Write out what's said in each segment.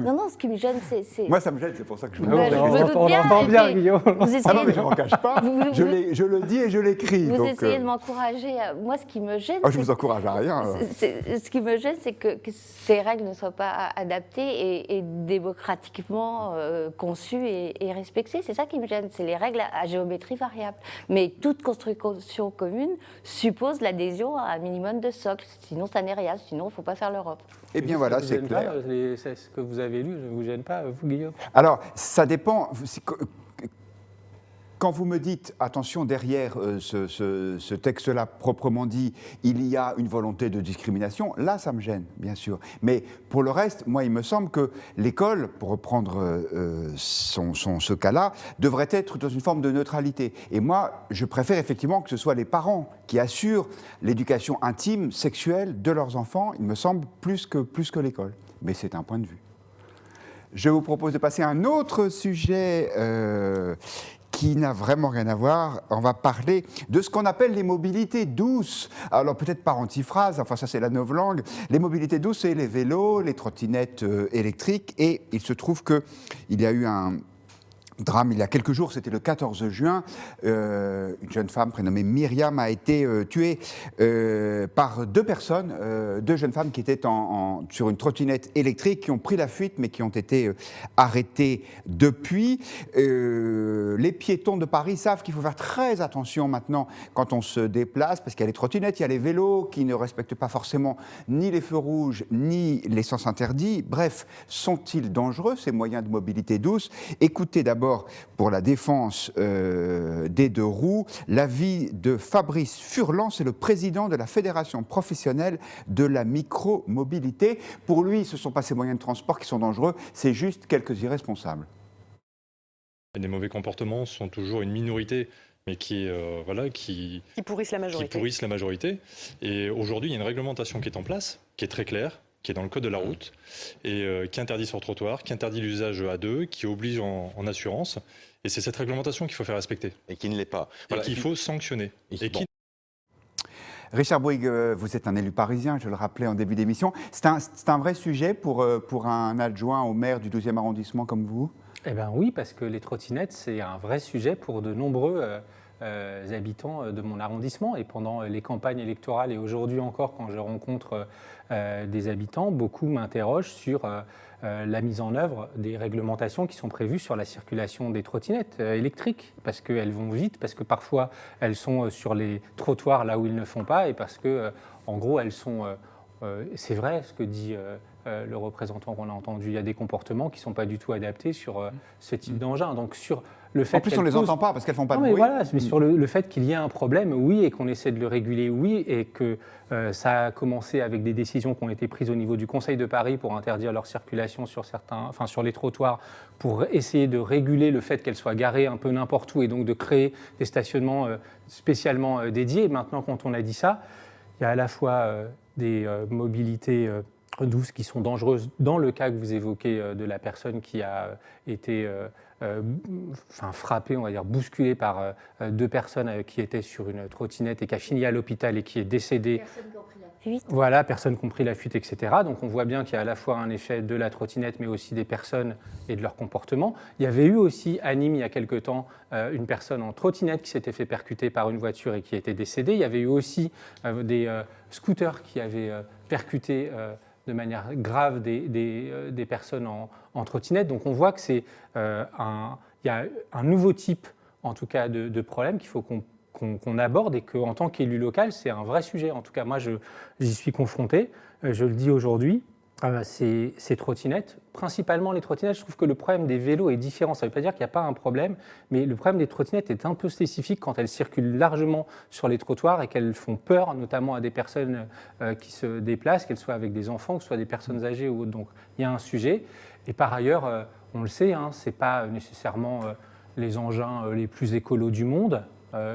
Non, non, ce qui me gêne, c'est... Moi, ça me gêne, c'est pour ça que je vous Ben, je me doute on bien, entend et bien, puis, Guillaume. Vous Ah non, essayez, mais je m'en cache pas. vous- Je le dis et je l'écris. vous donc, essayez de m'encourager. Moi, ce qui me gêne, je vous encourage à rien. ce qui me gêne, c'est que ces règles ne soient pas adaptées et démocratiquement conçues et respectées. C'est ça qui me gêne, c'est les règles à géométrie variable. Mais toute construction commune suppose l'adhésion à un minimum de socle. Sinon, ça n'est rien. Sinon, il ne faut pas faire l'Europe. Eh bien voilà, Ça c'est vous gêne clair. pas, ce que vous avez lu, ne vous gêne pas, vous, Guillaume? Alors, ça dépend. Quand vous me dites, attention, derrière ce texte-là proprement dit, il y a une volonté de discrimination, là, ça me gêne, bien sûr. Mais pour le reste, moi, il me semble que l'école, pour reprendre ce cas-là, devrait être dans une forme de neutralité. Et moi, je préfère effectivement que ce soit les parents qui assurent l'éducation intime, sexuelle de leurs enfants, il me semble, plus que l'école. Mais c'est un point de vue. Je vous propose de passer à un autre sujet qui n'a vraiment rien à voir. On va parler de ce qu'on appelle les mobilités douces. Alors peut-être par antiphrase, enfin ça c'est la novlangue. Les mobilités douces, c'est les vélos, les trottinettes électriques. Et il se trouve qu'il y a eu un drame il y a quelques jours, c'était le 14 juin. Une jeune femme prénommée Myriam a été tuée par deux personnes, deux jeunes femmes qui étaient sur une trottinette électrique, qui ont pris la fuite, mais qui ont été arrêtées depuis. Les piétons de Paris savent qu'il faut faire très attention maintenant quand on se déplace, parce qu'il y a les trottinettes, il y a les vélos qui ne respectent pas forcément ni les feux rouges, ni les sens interdits. Bref, sont-ils dangereux, ces moyens de mobilité douce? Écoutez d'abord, pour la défense des deux roues, l'avis de Fabrice Furlan, c'est le président de la Fédération professionnelle de la micromobilité. Pour lui, ce ne sont pas ces moyens de transport qui sont dangereux, c'est juste quelques irresponsables. Les mauvais comportements sont toujours une minorité, mais qui pourrissent la majorité. Qui pourrissent la majorité. Et aujourd'hui, il y a une réglementation qui est en place, qui est très claire, qui est dans le code de la route, et qui interdit sur trottoir, qui interdit l'usage à deux, qui oblige en assurance. Et c'est cette réglementation qu'il faut faire respecter. Et qui ne l'est pas. Et Voilà. qu'il faut sanctionner. Richard Bouygues, vous êtes un élu parisien, je le rappelais en début d'émission. C'est un vrai sujet pour un adjoint au maire du 12e arrondissement comme vous? Eh bien oui, parce que les trottinettes, c'est un vrai sujet pour de nombreux habitants de mon arrondissement. Et pendant les campagnes électorales et aujourd'hui encore, quand je rencontre des habitants, beaucoup m'interrogent sur la mise en œuvre des réglementations qui sont prévues sur la circulation des trottinettes électriques, parce qu'elles vont vite, parce que parfois elles sont sur les trottoirs là où ils ne font pas, et parce que, en gros, elles sont... c'est vrai ce que dit le représentant qu'on a entendu, il y a des comportements qui ne sont pas du tout adaptés sur ce type d'engin. Donc sur le fait En plus, on ne les entend pas parce qu'elles ne font pas de mais bruit. voilà, mais sur le fait qu'il y ait un problème, oui, et qu'on essaie de le réguler, oui, et que ça a commencé avec des décisions qui ont été prises au niveau du Conseil de Paris pour interdire leur circulation sur les trottoirs, pour essayer de réguler le fait qu'elles soient garées un peu n'importe où et donc de créer des stationnements spécialement dédiés. Et maintenant, quand on a dit ça, il y a à la fois des mobilités douces qui sont dangereuses dans le cas que vous évoquez de la personne qui a été frappée, on va dire bousculée par deux personnes qui étaient sur une trottinette et qui a fini à l'hôpital et qui est décédée. Personne qui a pris la fuite. Voilà, personne qui ont pris la fuite, etc. Donc on voit bien qu'il y a à la fois un effet de la trottinette, mais aussi des personnes et de leur comportement. Il y avait eu aussi à Nîmes, il y a quelque temps, une personne en trottinette qui s'était fait percuter par une voiture et qui était décédée. Il y avait eu aussi des scooters qui avaient percuté de manière grave des personnes en trottinette. Donc on voit que il y a un nouveau type, en tout cas, de problème qu'il faut qu'on aborde et qu'en tant qu'élu local, c'est un vrai sujet. En tout cas, moi, j'y suis confronté. Je le dis aujourd'hui, ces trottinettes, principalement les trottinettes, je trouve que le problème des vélos est différent. Ça ne veut pas dire qu'il n'y a pas un problème, mais le problème des trottinettes est un peu spécifique quand elles circulent largement sur les trottoirs et qu'elles font peur, notamment à des personnes qui se déplacent, qu'elles soient avec des enfants, que ce soit des personnes âgées ou autres. Donc, il y a un sujet. Et par ailleurs, on le sait, ce n'est pas nécessairement les engins les plus écolos du monde.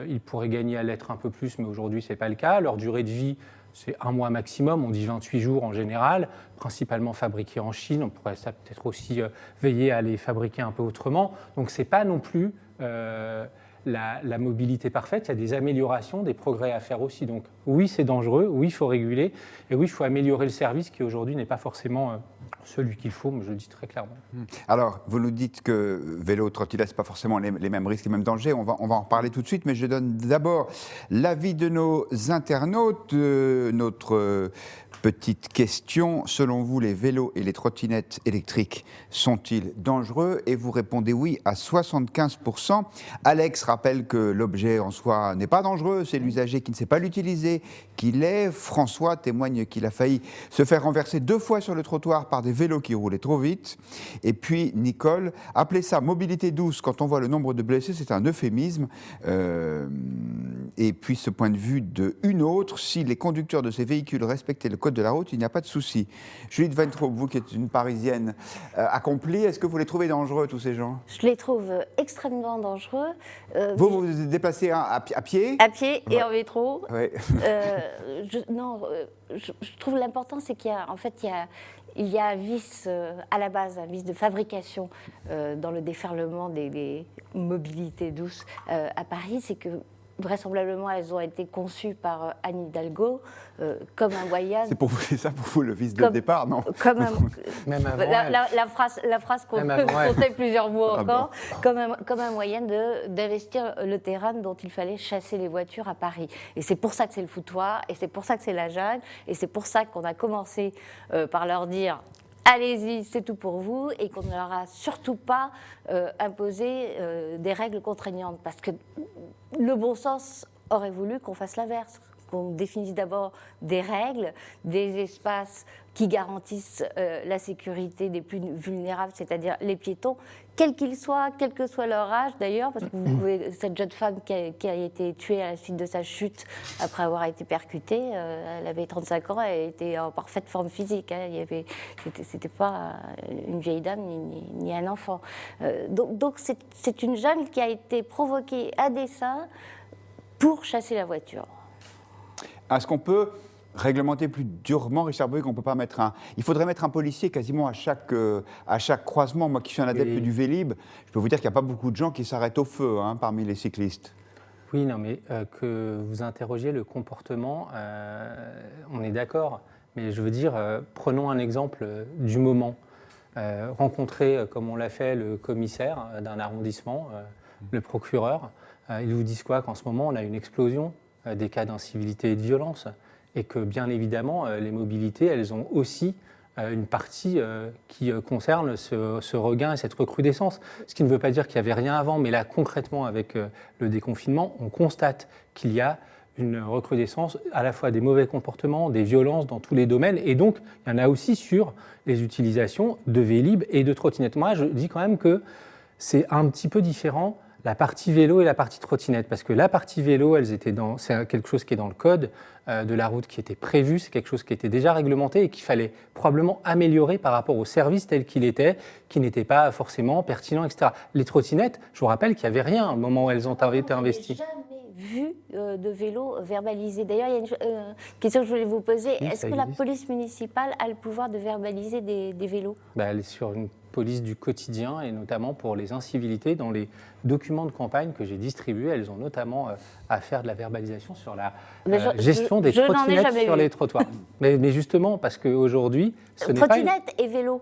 Ils pourraient gagner à l'être un peu plus, mais aujourd'hui, ce n'est pas le cas. Leur durée de vie, c'est 1 mois maximum, on dit 28 jours en général, principalement fabriqués en Chine. On pourrait peut-être aussi veiller à les fabriquer un peu autrement. Donc ce n'est pas non plus la mobilité parfaite, il y a des améliorations, des progrès à faire aussi. Donc oui, c'est dangereux, oui, il faut réguler, et oui, il faut améliorer le service qui aujourd'hui n'est pas forcément Celui qu'il faut, mais je le dis très clairement. Alors, vous nous dites que vélo, trottinette, ce n'est pas forcément les mêmes risques, les mêmes dangers. On va en reparler tout de suite, mais je donne d'abord l'avis de nos internautes. Notre petite question. Selon vous, les vélos et les trottinettes électriques sont-ils dangereux? Et vous répondez oui à 75%. Alex rappelle que l'objet en soi n'est pas dangereux, c'est l'usager qui ne sait pas l'utiliser qui l'est. François témoigne qu'il a failli se faire renverser 2 fois sur le trottoir par des vélos qui roulaient trop vite. Et puis Nicole, appeler ça mobilité douce quand on voit le nombre de blessés, c'est un euphémisme. Et puis ce point de vue d'une autre, si les conducteurs de ces véhicules respectaient le code de la route, il n'y a pas de souci. Julie de Weintraub, vous qui êtes une Parisienne accomplie, est-ce que vous les trouvez dangereux, tous ces gens? Je les trouve extrêmement dangereux. Vous vous déplacez à pied? À pied et en métro. Ouais. Je trouve l'important, c'est qu'il y a, en fait, il y a un vice à la base, un vice de fabrication dans le déferlement des mobilités douces à Paris, c'est que vraisemblablement, elles ont été conçues par Anne Hidalgo comme un moyen. C'est ça pour vous le vice de départ, non? Comme un, Même avant la phrase qu'on comptait plusieurs mots encore, comme un moyen d'investir le terrain dont il fallait chasser les voitures à Paris. Et c'est pour ça que c'est le foutoir, et c'est pour ça que c'est la jungle, et c'est pour ça qu'on a commencé par leur dire allez-y, c'est tout pour vous, et qu'on ne leur a surtout pas imposé des règles contraignantes. Parce que le bon sens aurait voulu qu'on fasse l'inverse, qu'on définisse d'abord des règles, des espaces qui garantissent la sécurité des plus vulnérables, c'est-à-dire les piétons, quels qu'ils soient, quel que soit leur âge d'ailleurs, parce que vous pouvez, cette jeune femme qui a été tuée à la suite de sa chute après avoir été percutée, elle avait 35 ans, elle était en parfaite forme physique, hein, c'était pas une vieille dame ni un enfant. Donc c'est une jungle qui a été provoquée à dessein pour chasser la voiture. Est-ce qu'on peut réglementer plus durement, Richard Bouygues, on peut pas mettre il faudrait mettre un policier quasiment à chaque croisement. Moi qui suis un adepte du Vélib, je peux vous dire qu'il n'y a pas beaucoup de gens qui s'arrêtent au feu parmi les cyclistes. Oui, non, mais que vous interrogiez le comportement, on est d'accord, mais je veux dire, prenons un exemple du moment. Rencontrer, comme on l'a fait, le commissaire d'un arrondissement, le procureur, ils vous disent quoi? Qu'en ce moment, on a une explosion des cas d'incivilité et de violence, et que bien évidemment, les mobilités, elles ont aussi une partie qui concerne ce regain et cette recrudescence. Ce qui ne veut pas dire qu'il n'y avait rien avant, mais là, concrètement, avec le déconfinement, on constate qu'il y a une recrudescence à la fois des mauvais comportements, des violences dans tous les domaines, et donc il y en a aussi sur les utilisations de Vélib et de trottinettes. Moi, je dis quand même que c'est un petit peu différent la partie vélo et la partie trottinette, parce que la partie vélo, c'est quelque chose qui est dans le code de la route qui était prévu, c'est quelque chose qui était déjà réglementé et qu'il fallait probablement améliorer par rapport au service tel qu'il était, qui n'était pas forcément pertinent, etc. Les trottinettes, je vous rappelle qu'il n'y avait rien au moment où elles ont été investies. Vu de vélos verbalisés. D'ailleurs, il y a une question que je voulais vous poser. Oui, est-ce que la police municipale a le pouvoir de verbaliser des vélos? Elle est sur une police du quotidien et notamment pour les incivilités. Dans les documents de campagne que j'ai distribués, elles ont notamment à faire de la verbalisation sur la gestion des trottinettes sur les trottoirs. mais justement, parce qu'aujourd'hui, ce n'est pas... Trottinette et vélo.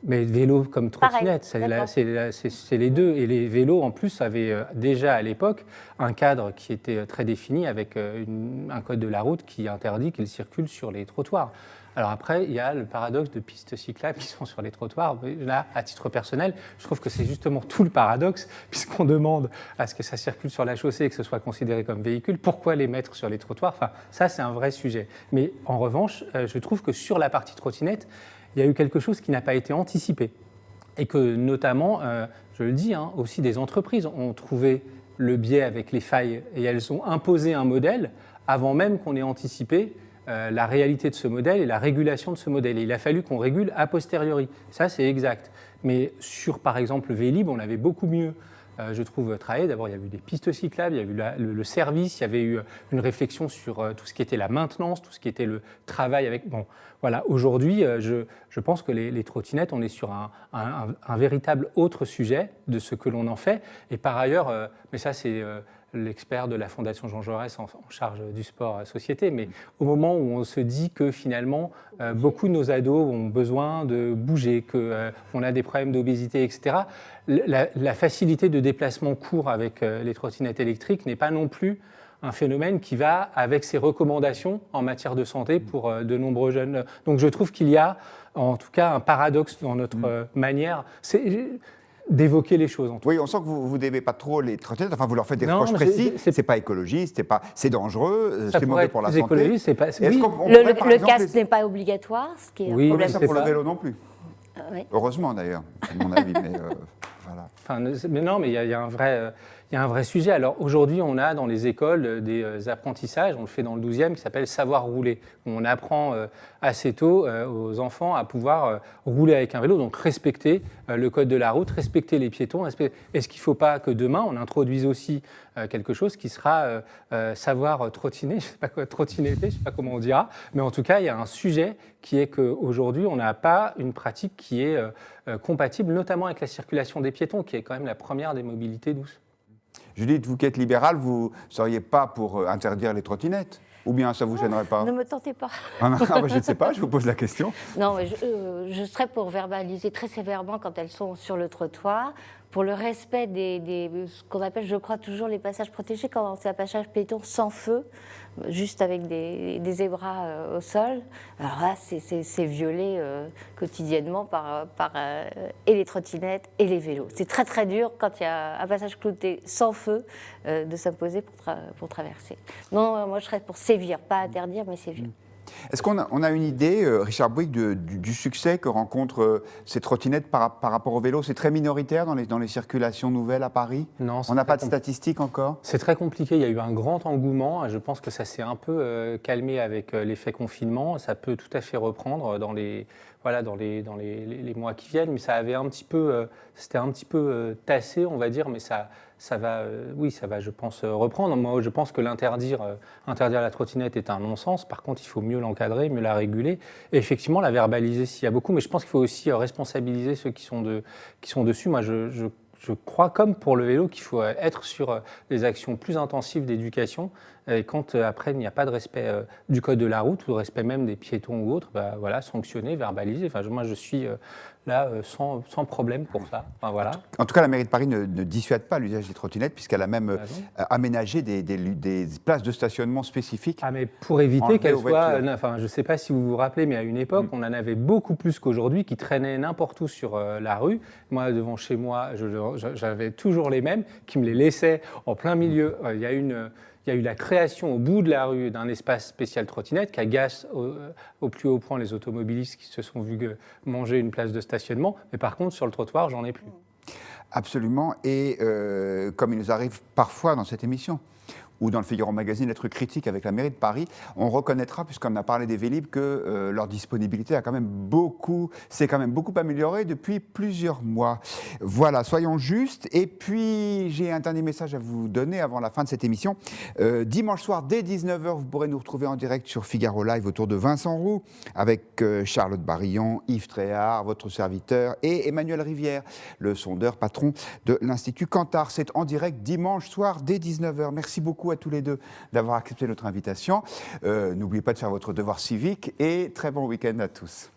Mais vélo comme trottinette, c'est les deux. Et les vélos, en plus, avaient déjà à l'époque un cadre qui était très défini avec un code de la route qui interdit qu'ils circulent sur les trottoirs. Alors après, il y a le paradoxe de pistes cyclables qui sont sur les trottoirs. Là, à titre personnel, je trouve que c'est justement tout le paradoxe, puisqu'on demande à ce que ça circule sur la chaussée et que ce soit considéré comme véhicule. Pourquoi les mettre sur les trottoirs? Enfin, ça, c'est un vrai sujet. Mais en revanche, je trouve que sur la partie trottinette, il y a eu quelque chose qui n'a pas été anticipé. Et que notamment, je le dis, aussi des entreprises ont trouvé le biais avec les failles et elles ont imposé un modèle avant même qu'on ait anticipé la réalité de ce modèle et la régulation de ce modèle. Et il a fallu qu'on régule a posteriori. Ça, c'est exact. Mais sur, par exemple, le Vélib, on avait beaucoup mieux, je trouve, travaillé. D'abord, il y a eu des pistes cyclables, il y a eu le service, il y avait eu une réflexion sur tout ce qui était la maintenance, tout ce qui était le travail avec... Bon, voilà, aujourd'hui, je pense que les trottinettes, on est sur un véritable autre sujet de ce que l'on en fait. Et par ailleurs, mais ça, c'est l'expert de la Fondation Jean Jaurès en charge du sport à société, mais au moment où on se dit que finalement, beaucoup de nos ados ont besoin de bouger, qu'on a des problèmes d'obésité, etc., la facilité de déplacement court avec les trottinettes électriques n'est pas non plus un phénomène qui va avec ses recommandations en matière de santé pour de nombreux jeunes. Donc je trouve qu'il y a en tout cas un paradoxe dans notre manière d'évoquer les choses. Oui, on sent que vous n'aimez pas trop les trottinettes, enfin vous leur faites des reproches précis, c'est pas écologiste, c'est dangereux, c'est mauvais pour la santé. Écologiste, oui. Le casque n'est pas obligatoire, ce qui est un problème. Ça pour le vélo non plus. Oui. Heureusement d'ailleurs, c'est mon avis, mais voilà. Mais non, mais il y a un vrai sujet. Alors aujourd'hui, on a dans les écoles des apprentissages, on le fait dans le 12e, qui s'appelle Savoir rouler, où on apprend assez tôt aux enfants à pouvoir rouler avec un vélo, donc respecter le code de la route, respecter les piétons. Est-ce qu'il ne faut pas que demain, on introduise aussi quelque chose qui sera savoir trottiner, je ne sais pas quoi, trottinetter, je ne sais pas comment on dira, mais en tout cas, il y a un sujet qui est qu'aujourd'hui, on n'a pas une pratique qui est compatible, notamment avec la circulation des piétons, qui est quand même la première des mobilités douces. Judith, vous qui êtes libérale, vous ne seriez pas pour interdire les trottinettes? Ou bien ça ne vous gênerait pas? Ne me tentez pas. Je ne sais pas, je vous pose la question. Non, mais je serais pour verbaliser très sévèrement quand elles sont sur le trottoir, pour le respect ce qu'on appelle, je crois, toujours les passages protégés, quand c'est un passage péton sans feu, juste avec des zébras au sol. Alors là, c'est violé quotidiennement par et les trottinettes et les vélos. C'est très très dur, quand il y a un passage clouté sans feu, de s'imposer pour traverser. Non, moi je serais pour sévir, pas interdire, mais sévir. Est-ce qu'on a une idée, Richard Bouygues, du succès que rencontrent ces trottinettes par rapport au vélo? C'est très minoritaire dans les circulations nouvelles à Paris? Non. On n'a pas de statistiques encore? C'est très compliqué. Il y a eu un grand engouement. Je pense que ça s'est un peu calmé avec l'effet confinement. Ça peut tout à fait reprendre dans les mois qui viennent. Mais ça avait c'était un petit peu tassé, on va dire, mais ça va, je pense, reprendre. Moi, je pense que interdire la trottinette est un non-sens. Par contre, il faut mieux l'encadrer, mieux la réguler. Et effectivement, la verbaliser s'il y a beaucoup. Mais je pense qu'il faut aussi responsabiliser ceux qui sont dessus. Moi, je crois, comme pour le vélo, qu'il faut être sur des actions plus intensives d'éducation. Et quand après il n'y a pas de respect du code de la route ou de respect même des piétons ou autres, sanctionner, verbaliser. Enfin, moi, je suis là sans problème pour ça. Enfin, voilà. En tout cas, la mairie de Paris ne dissuade pas l'usage des trottinettes puisqu'elle a même aménagé des places de stationnement spécifiques. Ah, mais pour éviter qu'elles soient... Enfin, je ne sais pas si vous vous rappelez, mais à une époque, on en avait beaucoup plus qu'aujourd'hui qui traînaient n'importe où sur la rue. Moi, devant chez moi, j'avais toujours les mêmes qui me les laissaient en plein milieu. Il y a eu la création au bout de la rue d'un espace spécial trottinette qui agace au plus haut point les automobilistes qui se sont vus manger une place de stationnement. Mais par contre, sur le trottoir, j'en ai plus. Absolument. Et comme il nous arrive parfois dans cette émission, ou dans le Figaro Magazine, d'être critique avec la mairie de Paris, on reconnaîtra, puisqu'on a parlé des Vélib', que leur disponibilité s'est quand même beaucoup améliorée depuis plusieurs mois. Voilà, soyons justes. Et puis, j'ai un dernier message à vous donner avant la fin de cette émission. Dimanche soir, dès 19h, vous pourrez nous retrouver en direct sur Figaro Live autour de Vincent Roux, avec Charlotte Barillon, Yves Tréhard, votre serviteur, et Emmanuel Rivière, le sondeur patron de l'Institut Kantar. C'est en direct dimanche soir, dès 19h. Merci beaucoup à tous les deux d'avoir accepté notre invitation. N'oubliez pas de faire votre devoir civique et très bon week-end à tous.